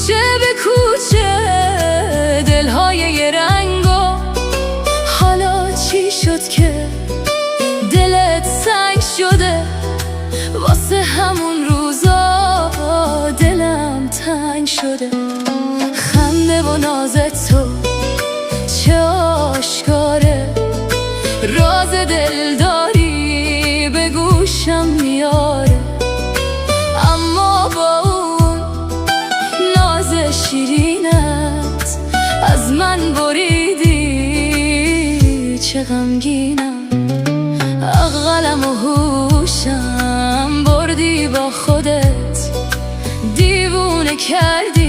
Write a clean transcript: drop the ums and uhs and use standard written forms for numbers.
کوچه به کوچه دلهای یه رنگا. حالا چی شد که دلت سنگ شده؟ واسه همون روزا دلم تنگ شده. خنده و ناز تو چه آشکاره، راز دل داری به گوشم میاره. اما با اون ناز شیرینت از من بریدی، چه غمگینم. عقلم و هوشم بردی با خودت، دیوونه کردی.